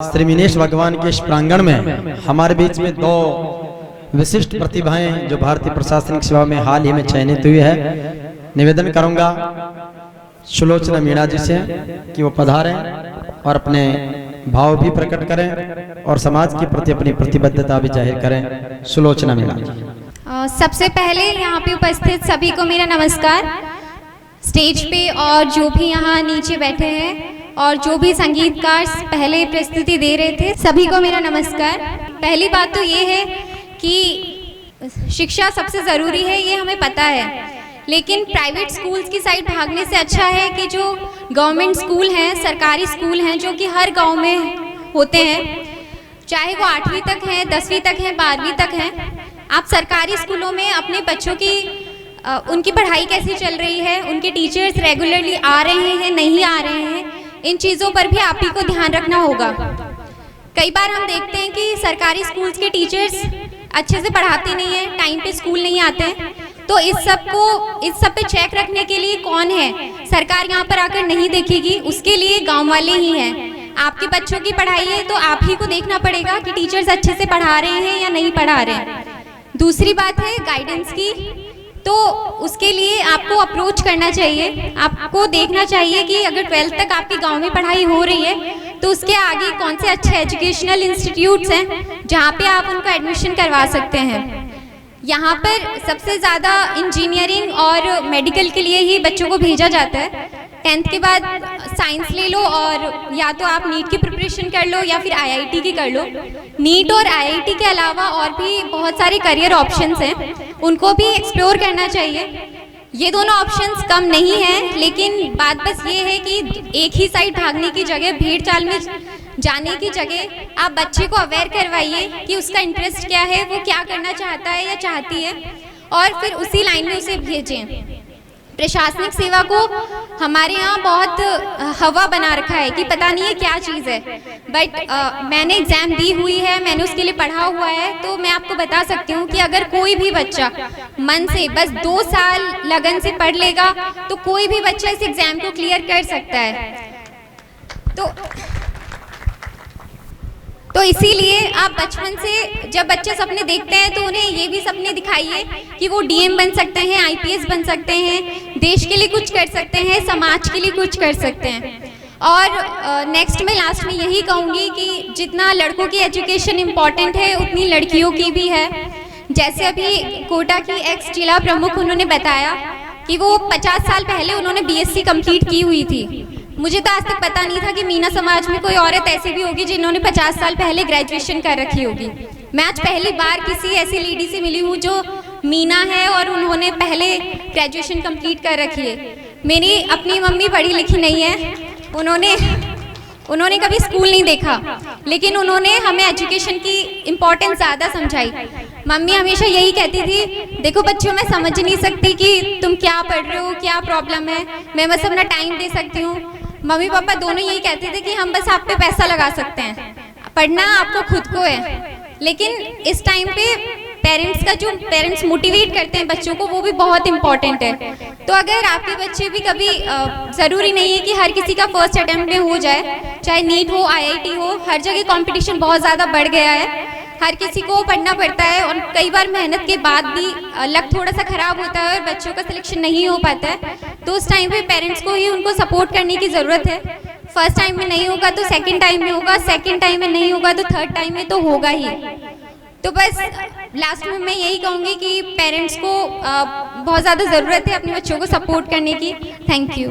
श्री मीनेश भगवान के इस प्रांगण में हमारे बीच में दो विशिष्ट प्रतिभाएं जो भारतीय प्रशासनिक सेवा में हाल ही में चयनित हुई है। निवेदन करूंगा सुलोचना मीणा जी से कि वो पधारें और अपने भाव भी प्रकट करें और समाज के प्रति अपनी प्रतिबद्धता भी जाहिर करें। सुलोचना मीणा जी। सबसे पहले यहाँ पे उपस्थित सभी को मेरा नमस्कार। स्टेज पे और जो भी यहाँ नीचे बैठे हैं और जो भी संगीतकार पहले प्रस्तुति दे रहे थे, सभी को मेरा नमस्कार। पहली बात तो ये है कि शिक्षा सबसे ज़रूरी है, ये हमें पता है, लेकिन प्राइवेट स्कूल्स की साइड भागने से अच्छा है कि जो गवर्नमेंट स्कूल हैं, सरकारी स्कूल हैं, जो कि हर गांव में होते हैं, चाहे वो 8वीं तक हैं, 10वीं तक हैं, 12वीं तक हैं। आप सरकारी स्कूलों में अपने बच्चों की उनकी पढ़ाई कैसी चल रही है, उनके टीचर्स रेगुलरली आ रहे हैं, नहीं आ रहे हैं, इन चीज़ों पर भी आप ही को ध्यान रखना होगा। कई बार हम देखते हैं कि सरकारी स्कूल्स के टीचर्स अच्छे से पढ़ाते नहीं हैं, टाइम पे स्कूल नहीं आते हैं, तो इस सब पे चेक रखने के लिए कौन है? सरकार यहाँ पर आकर नहीं देखेगी, उसके लिए गांव वाले ही हैं। आपके बच्चों की पढ़ाई है तो आप ही को देखना पड़ेगा कि टीचर्स अच्छे से पढ़ा रहे हैं या नहीं पढ़ा रहे हैं। दूसरी बात है गाइडेंस की, तो उसके लिए आपको अप्रोच करना चाहिए, आपको देखना चाहिए कि अगर 12th तक आपके गांव में पढ़ाई हो रही है तो उसके आगे कौन से अच्छे एजुकेशनल इंस्टीट्यूट्स हैं जहां पे आप उनको एडमिशन करवा सकते हैं। यहाँ पर सबसे ज़्यादा इंजीनियरिंग और मेडिकल के लिए ही बच्चों को भेजा जाता है। 10th के बाद साइंस ले लो और या तो आप नीट की प्रिपरेशन कर लो या फिर IIT की कर लो। नीट और IIT के अलावा और भी बहुत सारे करियर ऑप्शंस हैं, उनको भी एक्सप्लोर करना चाहिए। ये दोनों ऑप्शंस कम नहीं हैं, लेकिन बात बस ये है कि एक ही साइड भागने की जगह, भीड़ चाल में जाने की जगह आप बच्चे को अवेयर करवाइए कि उसका इंटरेस्ट क्या है, वो क्या करना चाहता है या चाहती है, और फिर उसी लाइन में उसे भेजें। प्रशासनिक सेवा को हमारे यहाँ बहुत हवा बना रखा है कि पता नहीं है क्या चीज़ है, बट मैंने एग्ज़ाम दी हुई है, मैंने उसके लिए पढ़ा हुआ है, तो मैं आपको बता सकती हूँ कि अगर कोई भी बच्चा मन से बस 2 साल लगन से पढ़ लेगा तो कोई भी बच्चा इस एग्ज़ाम को क्लियर कर सकता है। तो इसीलिए आप बचपन से जब बच्चे सपने देखते हैं तो उन्हें ये भी सपने दिखाइए कि वो DM बन सकते हैं, IPS बन सकते हैं, देश के लिए कुछ कर सकते हैं, समाज के लिए कुछ कर सकते हैं। और नेक्स्ट में लास्ट में यही कहूँगी कि जितना लड़कों की एजुकेशन इम्पॉर्टेंट है उतनी लड़कियों की भी है। जैसे अभी कोटा की एक्स जिला प्रमुख उन्होंने बताया कि वो 50 साल पहले उन्होंने BSc कंप्लीट की हुई थी। मुझे तो आज तक पता नहीं था कि मीना समाज में कोई औरत ऐसी भी होगी जिन्होंने 50 साल पहले ग्रेजुएशन कर रखी होगी। मैं आज पहली बार किसी ऐसी लेडी से मिली हूँ जो मीना है और उन्होंने पहले ग्रेजुएशन कंप्लीट कर रखी है। मेरी अपनी मम्मी पढ़ी लिखी नहीं है, उन्होंने कभी स्कूल नहीं देखा, लेकिन उन्होंने हमें एजुकेशन की इम्पोर्टेंस ज़्यादा समझाई। मम्मी हमेशा यही कहती थी, देखो बच्चों मैं समझ नहीं सकती कि तुम क्या पढ़ रहे हो, क्या प्रॉब्लम है, मैं बस अपना टाइम दे सकती हूँ। मम्मी पापा दोनों यही कहते थे कि हम बस आप पे पैसा लगा सकते हैं, पढ़ना आपको खुद को है। लेकिन इस टाइम पे पेरेंट्स मोटिवेट करते हैं बच्चों को, वो भी बहुत इम्पॉर्टेंट है। तो अगर आपके बच्चे भी कभी ज़रूरी नहीं है कि हर किसी का फर्स्ट अटेम्प्ट में हो जाए, चाहे नीट हो, IIT हो, हर जगह कंपटीशन बहुत ज़्यादा बढ़ गया है, हर किसी को पढ़ना पड़ता है और कई बार मेहनत के बाद भी लक थोड़ा सा ख़राब होता है और बच्चों का सिलेक्शन नहीं हो पाता है। तो उस टाइम पे पेरेंट्स को ही उनको सपोर्ट करने की ज़रूरत है। फर्स्ट टाइम में नहीं होगा तो सेकंड टाइम में होगा, सेकंड टाइम में नहीं होगा तो थर्ड टाइम में तो होगा ही। तो बस लास्ट में मैं यही कहूँगी कि पेरेंट्स को बहुत ज़्यादा ज़रूरत है अपने बच्चों को सपोर्ट करने की। Thank you.